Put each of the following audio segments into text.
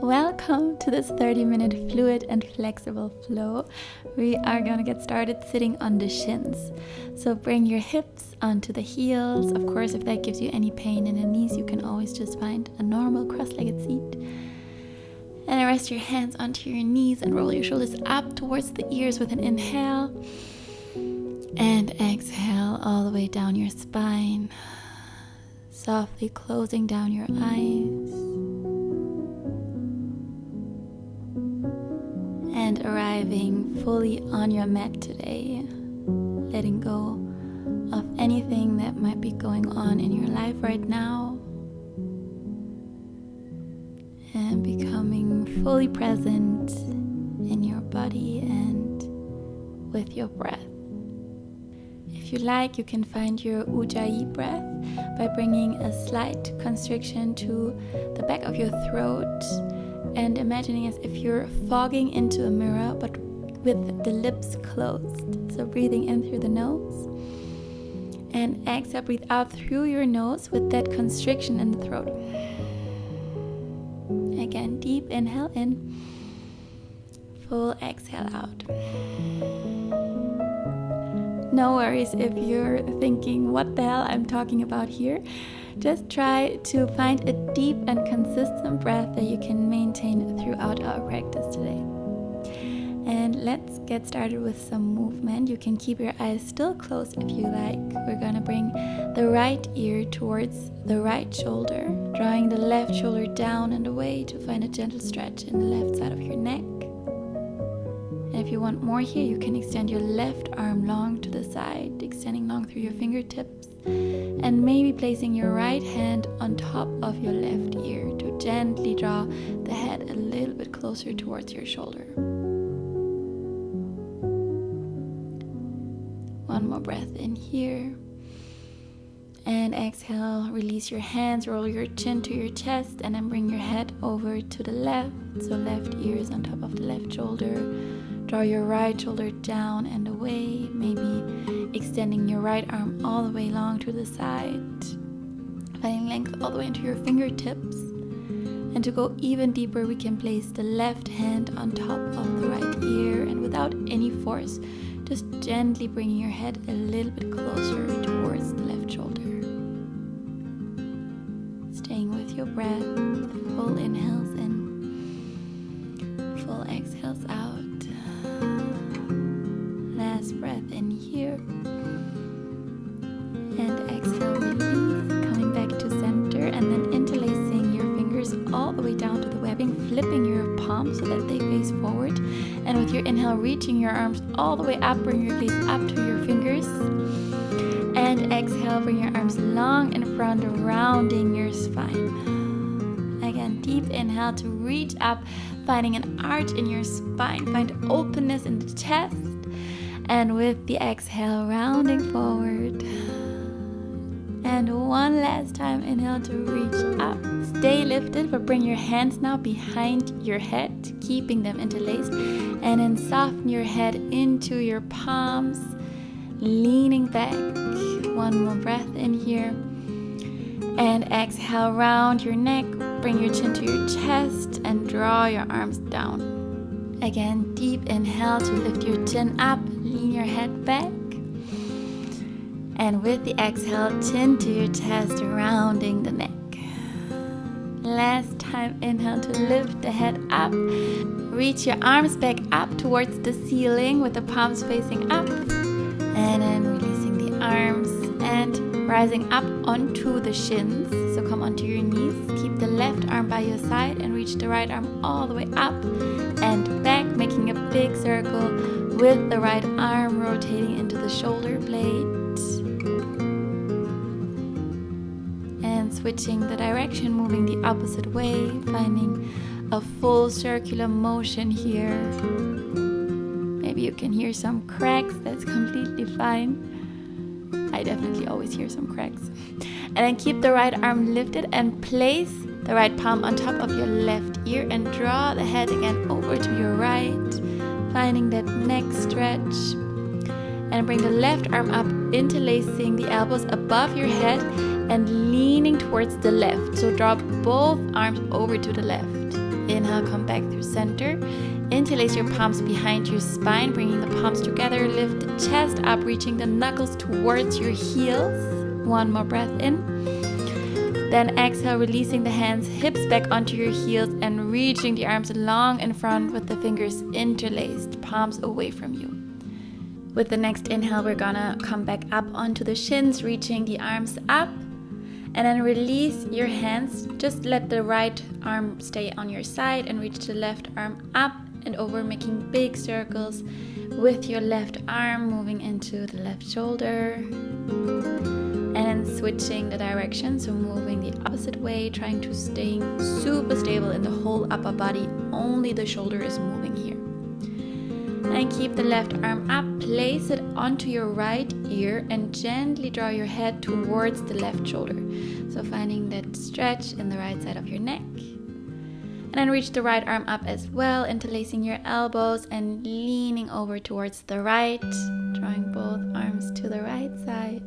Welcome to this 30-minute fluid and flexible flow. We are going to get started sitting on the shins. So bring your hips onto the heels. Of course, if that gives you any pain in the knees, you can always just find a normal cross-legged seat. And rest your hands onto your knees and roll your shoulders up towards the ears with an inhale. And exhale all the way down your spine. Softly closing down your eyes. And arriving fully on your mat today. Letting go of anything that might be going on in your life right now. And becoming fully present in your body and with your breath. If you like, you can find your Ujjayi Breath by bringing a slight constriction to the back of your throat and imagining as if you're fogging into a mirror but with the lips closed. So breathing in through the nose and exhale, breathe out through your nose with that constriction in the throat. Again, deep inhale in, full exhale out. No worries if you're thinking, what the hell I'm talking about here. Just try to find a deep and consistent breath that you can maintain throughout our practice today. And let's get started with some movement. You can keep your eyes still closed if you like. We're going to bring the right ear towards the right shoulder, drawing the left shoulder down and away to find a gentle stretch in the left side of your neck. And if you want more here, you can extend your left arm long to the side, extending long through your fingertips, and maybe placing your right hand on top of your left ear to gently draw the head a little bit closer towards your shoulder. One more breath in here. And exhale, release your hands, roll your chin to your chest, and then bring your head over to the left. So left ear is on top of the left shoulder. Draw your right shoulder down and away, maybe extending your right arm all the way long to the side. Finding length all the way into your fingertips. And to go even deeper, we can place the left hand on top of the right ear, and without any force, just gently bringing your head a little bit closer towards the left shoulder. Staying with your breath, full inhales in, full exhales out. Last breath in here. And exhale, release, coming back to center, and then interlacing your fingers all the way down to the webbing, flipping your palms so that they face forward. And with your inhale, reaching your arms all the way up, bring your gaze up to your fingers. And exhale, bring your arms long in front, rounding your spine. Again, deep inhale to reach up, finding an arch in your spine, find openness in the chest. And with the exhale, rounding forward. And one last time, inhale to reach up. Stay lifted, but bring your hands now behind your head, keeping them interlaced. And then soften your head into your palms, leaning back. One more breath in here. And exhale, round your neck, bring your chin to your chest, and draw your arms down. Again, deep inhale to lift your chin up, lean your head back. And with the exhale, chin to your chest, rounding the neck. Last time, inhale to lift the head up. Reach your arms back up towards the ceiling with the palms facing up. And then releasing the arms and rising up onto the shins. So come onto your knees. Keep the left arm by your side and reach the right arm all the way up and back, making a big circle with the right arm rotating into the shoulder blade. And switching the direction, moving the opposite way, finding a full circular motion here. Maybe you can hear some cracks, that's completely fine. I definitely always hear some cracks. And then keep the right arm lifted and place the right palm on top of your left ear and draw the head again over to your right, finding that neck stretch. And bring the left arm up, interlacing the elbows above your head and leaning towards the left. So draw both arms over to the left. Inhale, come back through center. Interlace your palms behind your spine, bringing the palms together. Lift the chest up, reaching the knuckles towards your heels. One more breath in. Then exhale, releasing the hands, hips back onto your heels and reaching the arms long in front with the fingers interlaced, palms away from you. With the next inhale, we're gonna come back up onto the shins, reaching the arms up. And then release your hands. Just let the right arm stay on your side and reach the left arm up and over, making big circles with your left arm, moving into the left shoulder. And then switching the direction, so moving the opposite way, trying to stay super stable in the whole upper body. Only the shoulder is moving here. And keep the left arm up, place it onto your right ear and gently draw your head towards the left shoulder. So finding that stretch in the right side of your neck. And then reach the right arm up as well, interlacing your elbows and leaning over towards the right, drawing both arms to the right side.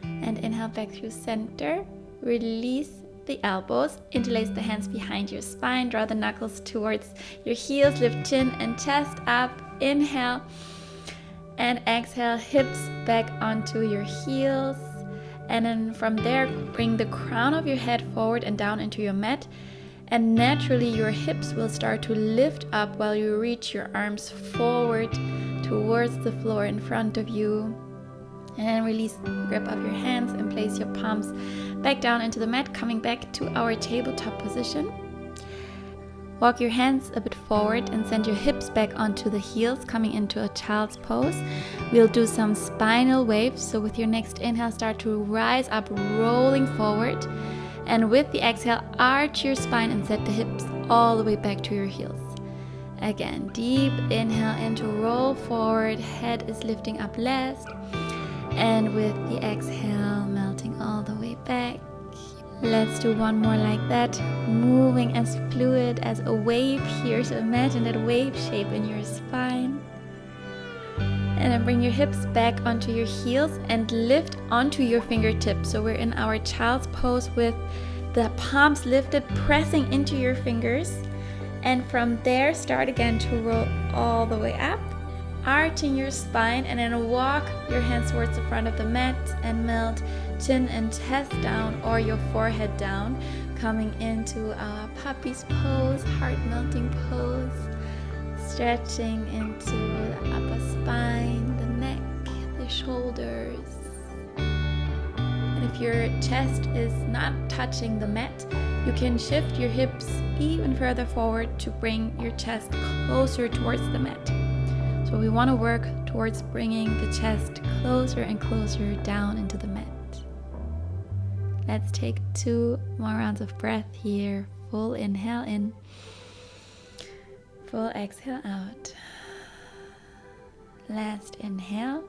And inhale back through center, release the elbows, interlace the hands behind your spine, draw the knuckles towards your heels, lift chin and chest up, inhale, and exhale, hips back onto your heels, and then from there, bring the crown of your head forward and down into your mat, and naturally your hips will start to lift up while you reach your arms forward towards the floor in front of you. And then release the grip of your hands and place your palms back down into the mat, coming back to our tabletop position. Walk your hands a bit forward and send your hips back onto the heels, coming into a child's pose. We'll do some spinal waves. So with your next inhale, start to rise up, rolling forward. And with the exhale, arch your spine and set the hips all the way back to your heels. Again, deep inhale in to roll forward, head is lifting up last. And with the exhale, melting all the way back. Let's do one more like that, moving as fluid as a wave here. So imagine that wave shape in your spine. And then bring your hips back onto your heels and lift onto your fingertips. So we're in our child's pose with the palms lifted, pressing into your fingers. And from there, start again to roll all the way up, arching your spine, and then walk your hands towards the front of the mat and melt chin and chest down or your forehead down, coming into our puppy's pose, heart melting pose, stretching into the upper spine, the neck, the shoulders. And if your chest is not touching the mat, you can shift your hips even further forward to bring your chest closer towards the mat. So we want to work towards bringing the chest closer and closer down into the mat. Let's take 2 more rounds of breath here. Full inhale in, full exhale out. Last inhale.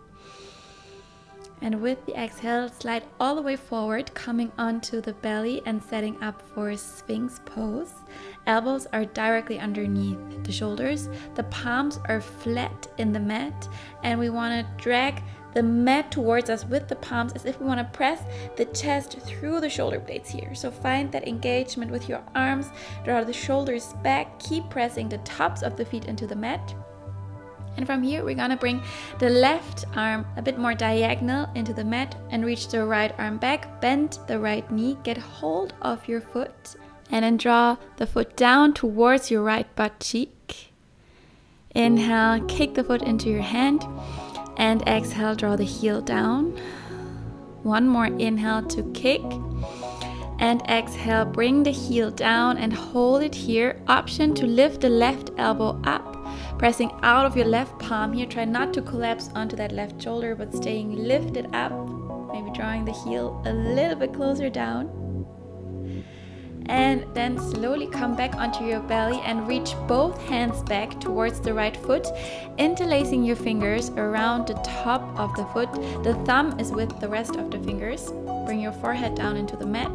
And with the exhale, slide all the way forward, coming onto the belly and setting up for Sphinx Pose. Elbows are directly underneath the shoulders. The palms are flat in the mat, and we want to drag the mat towards us with the palms as if we want to press the chest through the shoulder blades here. So find that engagement with your arms, draw the shoulders back, keep pressing the tops of the feet into the mat. And from here, we're gonna bring the left arm a bit more diagonal into the mat and reach the right arm back, bend the right knee, get hold of your foot, and then draw the foot down towards your right butt cheek. Inhale, kick the foot into your hand, and exhale, draw the heel down. One more inhale to kick, and exhale, bring the heel down and hold it here. Option to lift the left elbow up, pressing out of your left palm here. Try not to collapse onto that left shoulder, but staying lifted up, maybe drawing the heel a little bit closer down. And then slowly come back onto your belly and reach both hands back towards the right foot, interlacing your fingers around the top of the foot. The thumb is with the rest of the fingers. Bring your forehead down into the mat.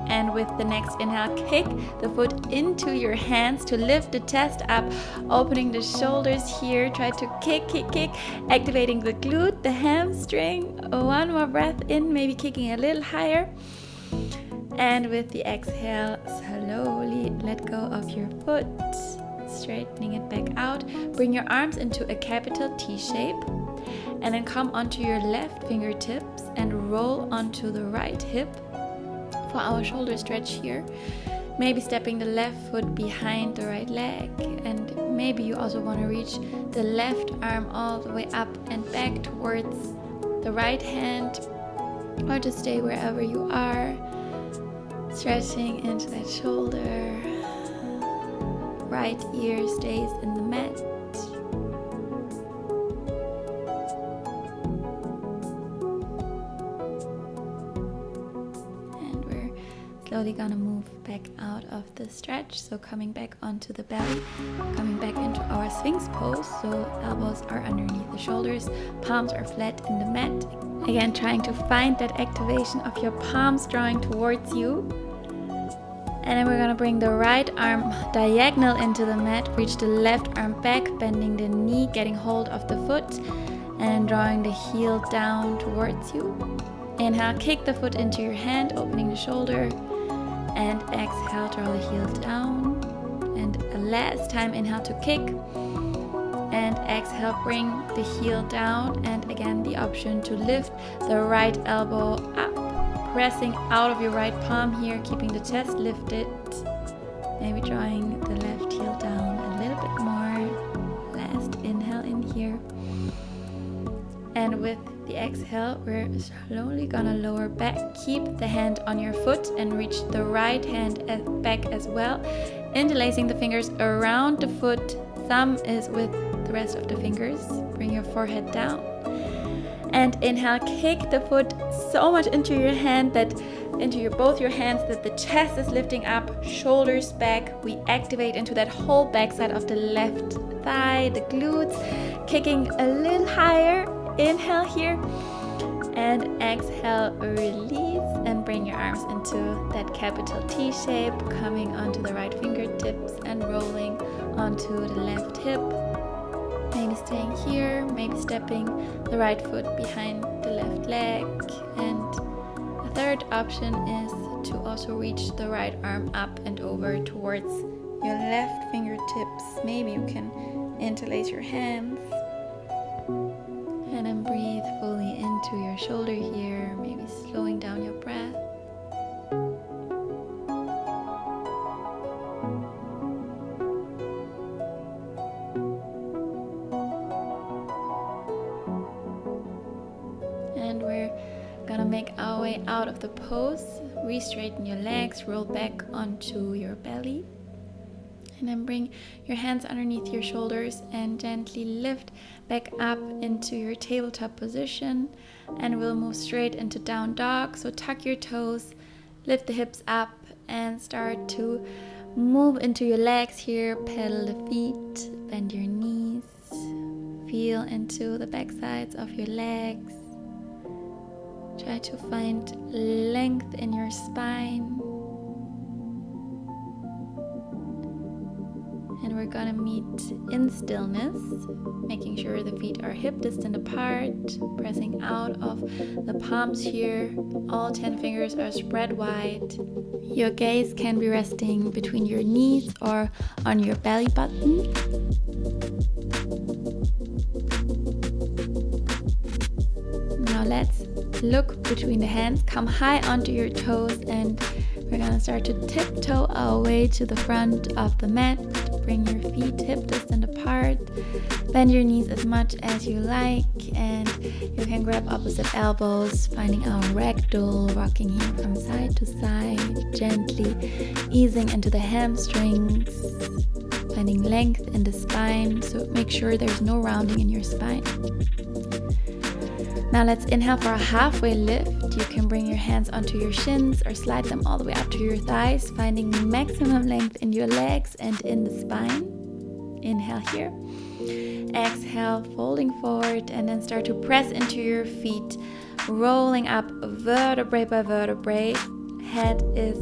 And with the next inhale, kick the foot into your hands to lift the chest up, opening the shoulders here. Try to kick, activating the glute, the hamstring. One more breath in, maybe kicking a little higher. And with the exhale, slowly let go of your foot, straightening it back out. Bring your arms into a capital T shape. And then come onto your left fingertips and roll onto the right hip for our shoulder stretch here. Maybe stepping the left foot behind the right leg, and maybe you also want to reach the left arm all the way up and back towards the right hand, or just stay wherever you are, stretching into that shoulder. Right ear stays in the mat. Slowly gonna move back out of the stretch, so coming back onto the belly, coming back into our Sphinx Pose, so elbows are underneath the shoulders, palms are flat in the mat. Again, trying to find that activation of your palms drawing towards you. And then we're gonna bring the right arm diagonal into the mat, reach the left arm back, bending the knee, getting hold of the foot, and drawing the heel down towards you. Inhale, kick the foot into your hand, opening the shoulder. And exhale, draw the heel down. And last time, inhale to kick. And exhale, bring the heel down. And again, the option to lift the right elbow up, pressing out of your right palm here, keeping the chest lifted. Maybe drawing the left heel down a little bit more. Last inhale in here. And with the exhale, we're slowly gonna lower back. Keep the hand on your foot and reach the right hand back as well. Interlacing the fingers around the foot. Thumb is with the rest of the fingers. Bring your forehead down. And inhale, kick the foot so much into your hand both your hands that the chest is lifting up, shoulders back. We activate into that whole backside of the left thigh, the glutes, kicking a little higher. Inhale here, and exhale, release, and bring your arms into that capital T shape, coming onto the right fingertips and rolling onto the left hip. Maybe staying here, maybe stepping the right foot behind the left leg. And a third option is to also reach the right arm up and over towards your left fingertips. Maybe you can interlace your hands. And then breathe fully into your shoulder here, maybe slowing down your breath. And we're gonna make our way out of the pose. Re-straighten your legs, roll back onto your belly. And then bring your hands underneath your shoulders and gently lift back up into your tabletop position. And we'll move straight into down dog. So tuck your toes, lift the hips up, and start to move into your legs here. Pedal the feet, bend your knees. Feel into the back sides of your legs. Try to find length in your spine. And we're gonna meet in stillness, making sure the feet are hip distance apart, pressing out of the palms here. All 10 fingers are spread wide. Your gaze can be resting between your knees or on your belly button. Now let's look between the hands, come high onto your toes, and we're gonna start to tiptoe our way to the front of the mat. Bring your feet hip distance apart. Bend your knees as much as you like, and you can grab opposite elbows, finding our ragdoll, rocking here from side to side, gently easing into the hamstrings, finding length in the spine, so make sure there's no rounding in your spine. Now let's inhale for a halfway lift. You can bring your hands onto your shins or slide them all the way up to your thighs, finding maximum length in your legs and in the spine. Inhale here. Exhale, folding forward, and then start to press into your feet, rolling up vertebrae by vertebrae, head is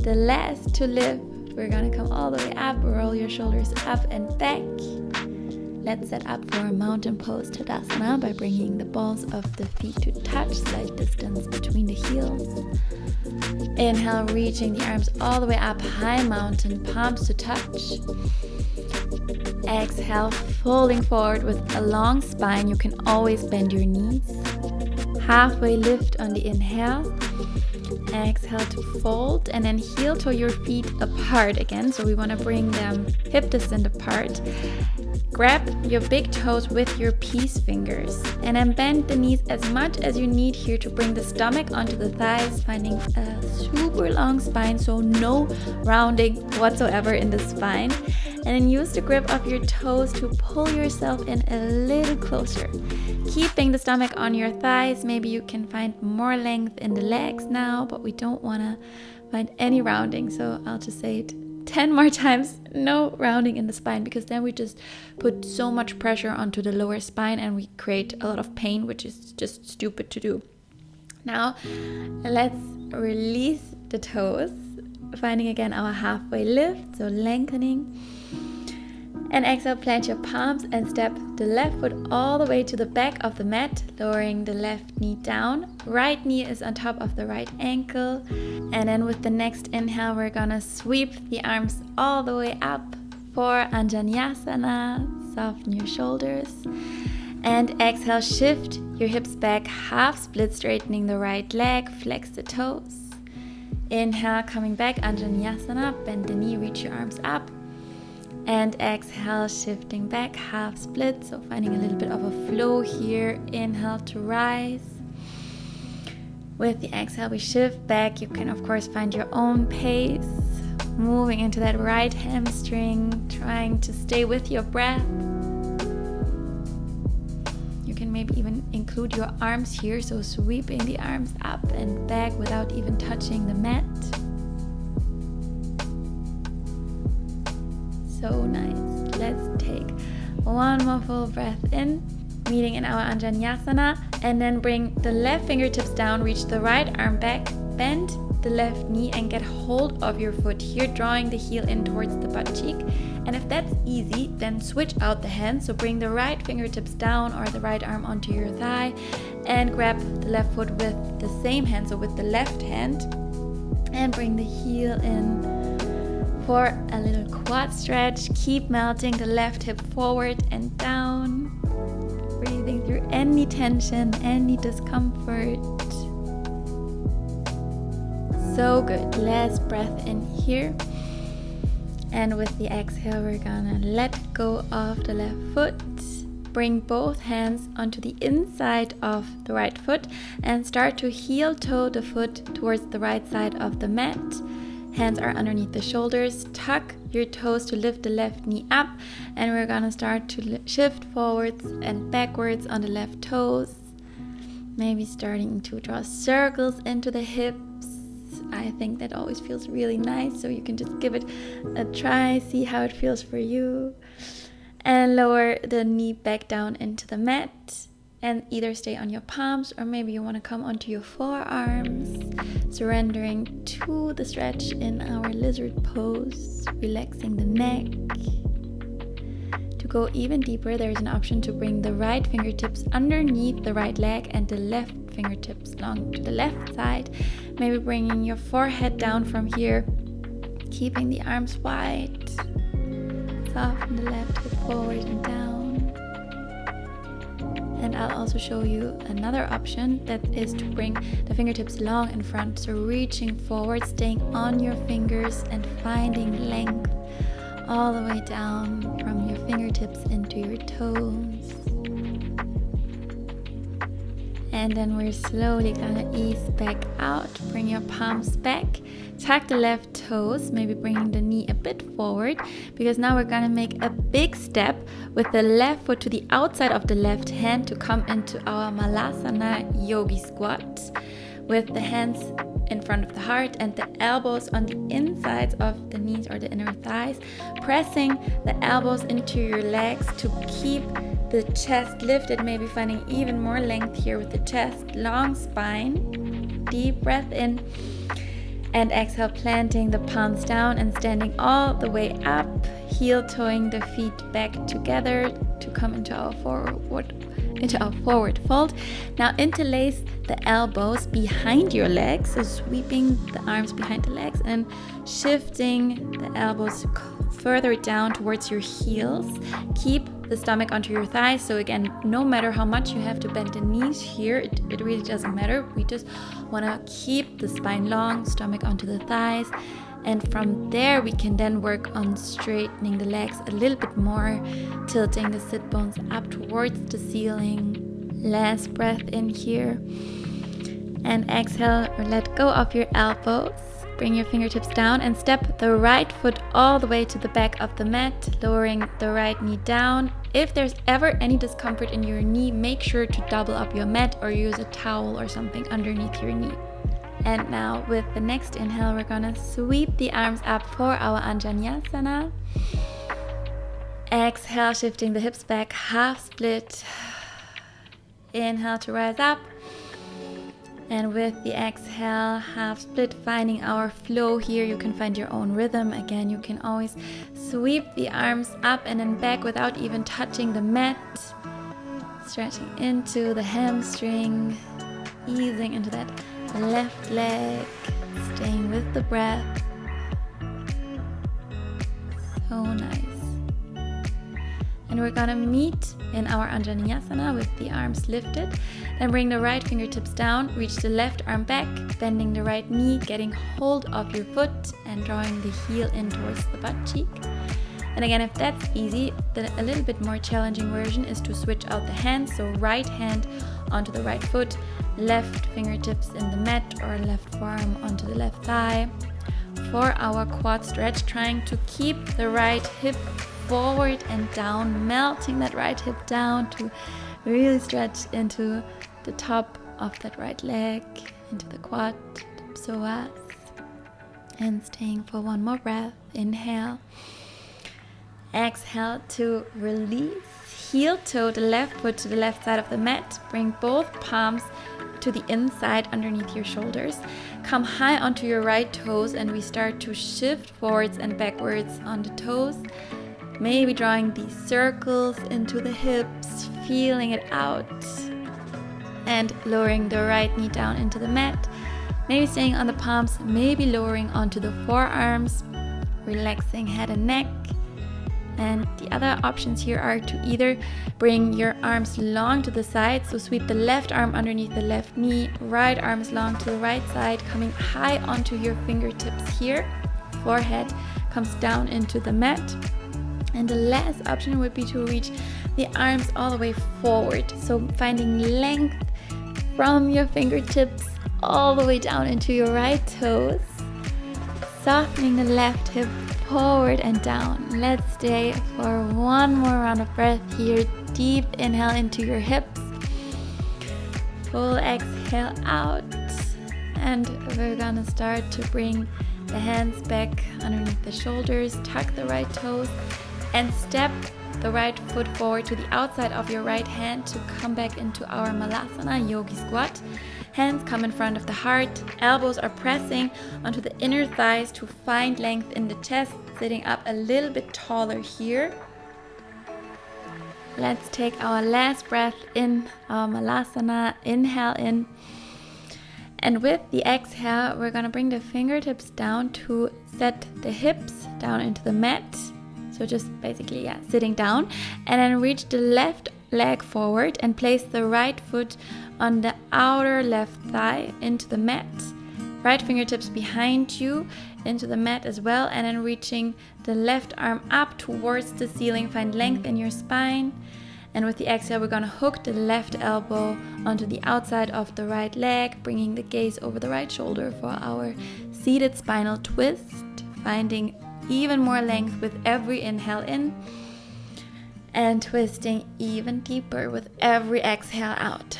the last to lift. We're gonna come all the way up, roll your shoulders up and back. Let's set up for a mountain pose Tadasana by bringing the balls of the feet to touch, slight distance between the heels. Inhale, reaching the arms all the way up, high mountain, palms to touch. Exhale, folding forward with a long spine. You can always bend your knees. Halfway lift on the inhale. Exhale to fold, and then heel toe your feet apart again. So we want to bring them hip distance apart. Grab your big toes with your peace fingers, and then bend the knees as much as you need here to bring the stomach onto the thighs, finding a super long spine, so no rounding whatsoever in the spine. And then use the grip of your toes to pull yourself in a little closer. Keeping the stomach on your thighs. Maybe you can find more length in the legs now, but we don't want to find any rounding. So I'll just say it 10 more times, no rounding in the spine, because then we just put so much pressure onto the lower spine and we create a lot of pain, which is just stupid to do. Now, let's release the toes, finding again our halfway lift, so lengthening. And exhale, plant your palms and step the left foot all the way to the back of the mat, lowering the left knee down. Right knee is on top of the right ankle. And then with the next inhale, we're gonna sweep the arms all the way up for Anjaniyasana. Soften your shoulders. And exhale, shift your hips back, half split, straightening the right leg, flex the toes. Inhale, coming back, Anjaniyasana, bend the knee, reach your arms up. And exhale, shifting back, half split, so finding a little bit of a flow here. Inhale to rise. With the exhale, we shift back. You can, of course, find your own pace. Moving into that right hamstring, trying to stay with your breath. You can maybe even include your arms here, so sweeping the arms up and back without even touching the mat. So nice. Let's take one more full breath in, meeting in our Anjaniyasana, and then bring the left fingertips down, reach the right arm back, bend the left knee and get hold of your foot here, drawing the heel in towards the butt cheek. And if that's easy, then switch out the hands, so bring the right fingertips down or the right arm onto your thigh and grab the left foot with the same hand, so with the left hand, and bring the heel in for a little quad stretch. Keep melting the left hip forward and down, breathing through any tension, any discomfort. So good. Last breath in here. And with the exhale, we're gonna let go of the left foot. Bring both hands onto the inside of the right foot and start to heel toe the foot towards the right side of the mat. Hands are underneath the shoulders. Tuck your toes to lift the left knee up, and we're gonna start to shift forwards and backwards on the left toes. Maybe starting to draw circles into the hips. I think that always feels really nice, so you can just give it a try, see how it feels for you. And lower the knee back down into the mat. And either stay on your palms, or maybe you want to come onto your forearms, surrendering to the stretch in our lizard pose, relaxing the neck. To go even deeper, there is an option to bring the right fingertips underneath the right leg and the left fingertips long to the left side. Maybe bringing your forehead down from here, keeping the arms wide. Soften the left hip forward and down. And I'll also show you another option, that is to bring the fingertips long in front. So reaching forward, staying on your fingers and finding length all the way down from your fingertips into your toes. And then we're slowly gonna ease back out. Bring your palms back. Tuck the left toes, maybe bringing the knee a bit forward, because now we're gonna make a big step with the left foot to the outside of the left hand to come into our Malasana Yogi squat, with the hands in front of the heart and the elbows on the insides of the knees or the inner thighs, pressing the elbows into your legs to keep the chest lifted, maybe finding even more length here with the chest, long spine. Deep breath in. And exhale, planting the palms down and standing all the way up, heel toeing the feet back together to come into our forward fold. Now interlace the elbows behind your legs, so sweeping the arms behind the legs and shifting the elbows further down towards your heels. Keep the stomach onto your thighs. So again, no matter how much you have to bend the knees here, it really doesn't matter. We just want to keep the spine long, stomach onto the thighs. And from there, we can then work on straightening the legs a little bit more, tilting the sit bones up towards the ceiling. Last breath in here. And exhale, or let go of your elbows. Bring your fingertips down and step the right foot all the way to the back of the mat, lowering the right knee down. If there's ever any discomfort in your knee, make sure to double up your mat or use a towel or something underneath your knee. And now with the next inhale, we're gonna sweep the arms up for our Anjaniyasana. Exhale, shifting the hips back, half split. Inhale to rise up. And with the exhale, half split, finding our flow here. You can find your own rhythm. Again, you can always sweep the arms up and then back without even touching the mat. Stretching into the hamstring, easing into that left leg, staying with the breath. So nice. And we're gonna meet in our Anjaniyasana with the arms lifted. Then bring the right fingertips down, reach the left arm back, bending the right knee, getting hold of your foot and drawing the heel in towards the butt cheek. And again, if that's easy, then a little bit more challenging version is to switch out the hands. So right hand onto the right foot, left fingertips in the mat or left forearm onto the left thigh. For our quad stretch, trying to keep the right hip forward and down, melting that right hip down to really stretch into the top of that right leg, into the quad, the psoas. And staying for one more breath. Inhale. Exhale to release. Heel toe the left foot to the left side of the mat. Bring both palms to the inside underneath your shoulders. Come high onto your right toes and we start to shift forwards and backwards on the toes. Maybe drawing these circles into the hips, feeling it out. And lowering the right knee down into the mat. Maybe staying on the palms, maybe lowering onto the forearms. Relaxing head and neck. And the other options here are to either bring your arms long to the side, so sweep the left arm underneath the left knee, right arm is long to the right side, coming high onto your fingertips here. Forehead comes down into the mat. And the last option would be to reach the arms all the way forward. So finding length from your fingertips all the way down into your right toes. Softening the left hip forward and down. Let's stay for one more round of breath here. Deep inhale into your hips. Full exhale out. And we're gonna start to bring the hands back underneath the shoulders. Tuck the right toes and step the right foot forward to the outside of your right hand to come back into our Malasana, Yogi squat. Hands come in front of the heart, elbows are pressing onto the inner thighs to find length in the chest, sitting up a little bit taller here. Let's take our last breath in our Malasana. Inhale in. And with the exhale, we're gonna bring the fingertips down to set the hips down into the mat. So just basically, sitting down. And then reach the left leg forward and place the right foot on the outer left thigh into the mat. Right fingertips behind you into the mat as well. And then reaching the left arm up towards the ceiling. Find length in your spine. And with the exhale, we're gonna hook the left elbow onto the outside of the right leg, bringing the gaze over the right shoulder for our seated spinal twist. Finding even more length with every inhale in and twisting even deeper with every exhale out.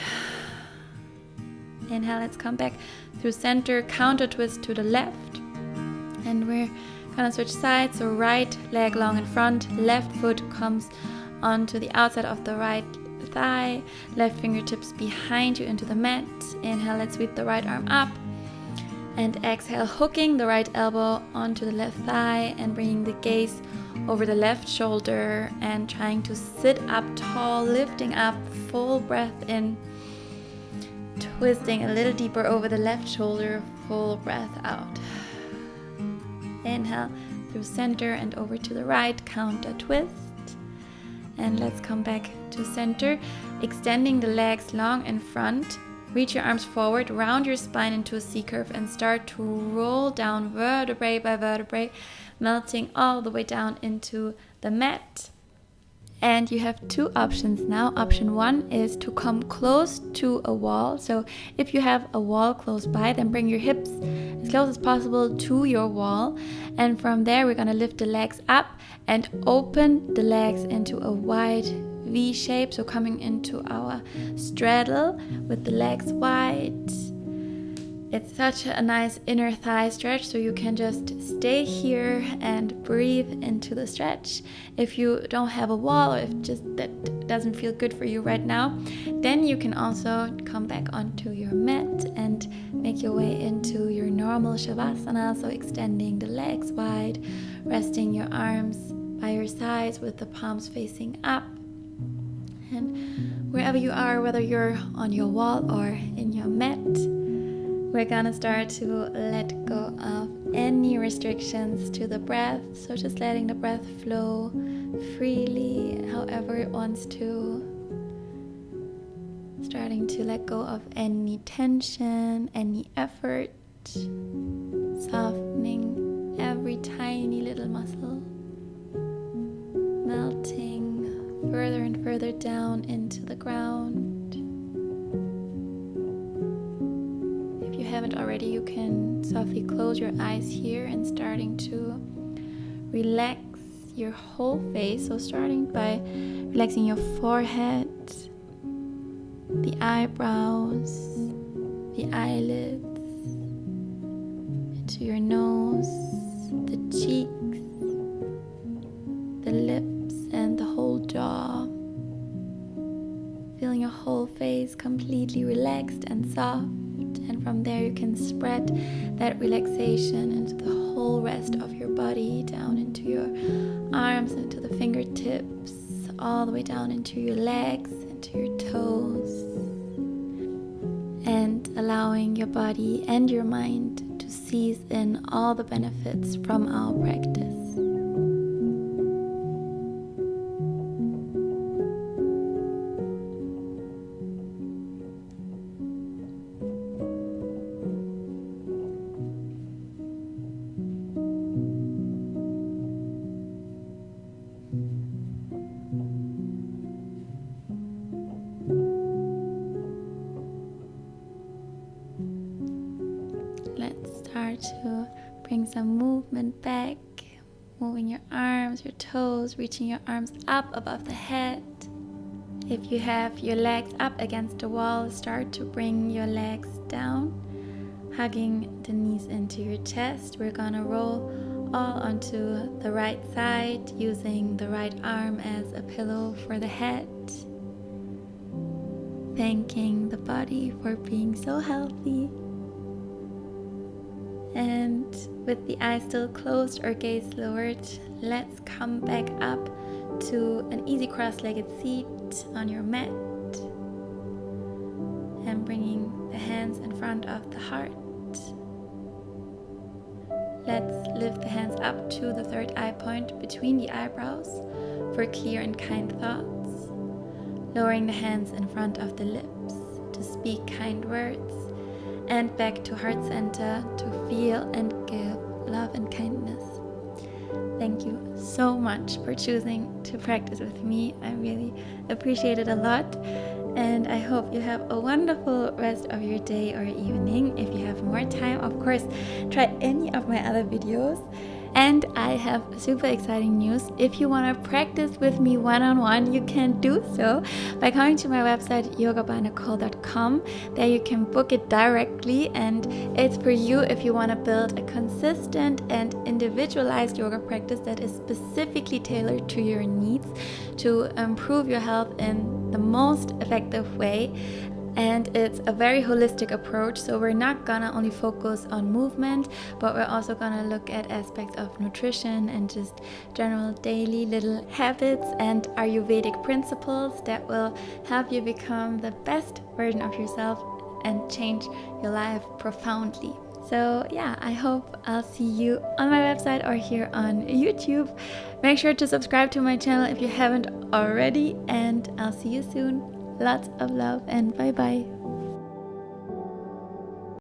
Inhale, let's come back through center, counter twist to the left, and we're gonna switch sides. So right leg long in front, left foot comes onto the outside of the right thigh, left fingertips behind you into the mat. Inhale, let's sweep the right arm up. And exhale, hooking the right elbow onto the left thigh and bringing the gaze over the left shoulder and trying to sit up tall, lifting up, full breath in, twisting a little deeper over the left shoulder, full breath out. Inhale through center and over to the right, counter twist. And let's come back to center, extending the legs long in front. Reach your arms forward, round your spine into a C-curve and start to roll down vertebrae by vertebrae, melting all the way down into the mat. And you have two options now. Option one is to come close to a wall. So if you have a wall close by, then bring your hips as close as possible to your wall. And from there, we're going to lift the legs up and open the legs into a wide V shape, so coming into our straddle with the legs wide. It's such a nice inner thigh stretch, so you can just stay here and breathe into the stretch. If you don't have a wall, or if just that doesn't feel good for you right now, then you can also come back onto your mat and make your way into your normal Shavasana, so extending the legs wide, resting your arms by your sides with the palms facing up. And wherever you are, whether you're on your wall or in your mat, we're gonna start to let go of any restrictions to the breath. So just letting the breath flow freely, however it wants to. Starting to let go of any tension, any effort. Softening every tiny little muscle. Melting further and further down into the ground. If you haven't already, you can softly close your eyes here and starting to relax your whole face. So starting by relaxing your forehead, the eyebrows, the eyelids, into your nose, the cheeks, the lips, and the whole jaw. Feeling your whole face completely relaxed and soft. And from there you can spread that relaxation into the whole rest of your body, down into your arms, into the fingertips, all the way down into your legs, into your toes. And allowing your body and your mind to seize in all the benefits from our practice. To bring some movement back, moving your arms, your toes, reaching your arms up above the head. If you have your legs up against the wall, start to bring your legs down, hugging the knees into your chest. We're gonna roll all onto the right side, using the right arm as a pillow for the head. Thanking the body for being so healthy. And with the eyes still closed or gaze lowered, let's come back up to an easy cross-legged seat on your mat. And bringing the hands in front of the heart. Let's lift the hands up to the third eye point between the eyebrows for clear and kind thoughts. Lowering the hands in front of the lips to speak kind words. And back to heart center to feel and give love and kindness. Thank you so much for choosing to practice with me. I really appreciate it a lot. And I hope you have a wonderful rest of your day or evening. If you have more time, of course, try any of my other videos. And I have super exciting news. If you want to practice with me one-on-one, you can do so by going to my website yogabynicole.com. There you can book it directly, and it's for you if you want to build a consistent and individualized yoga practice that is specifically tailored to your needs to improve your health in the most effective way. And it's a very holistic approach, so we're not gonna only focus on movement, but we're also gonna look at aspects of nutrition and just general daily little habits and Ayurvedic principles that will help you become the best version of yourself and change your life profoundly. So yeah, I hope I'll see you on my website or here on YouTube. Make sure to subscribe to my channel if you haven't already, and I'll see you soon. Lots of love and bye bye.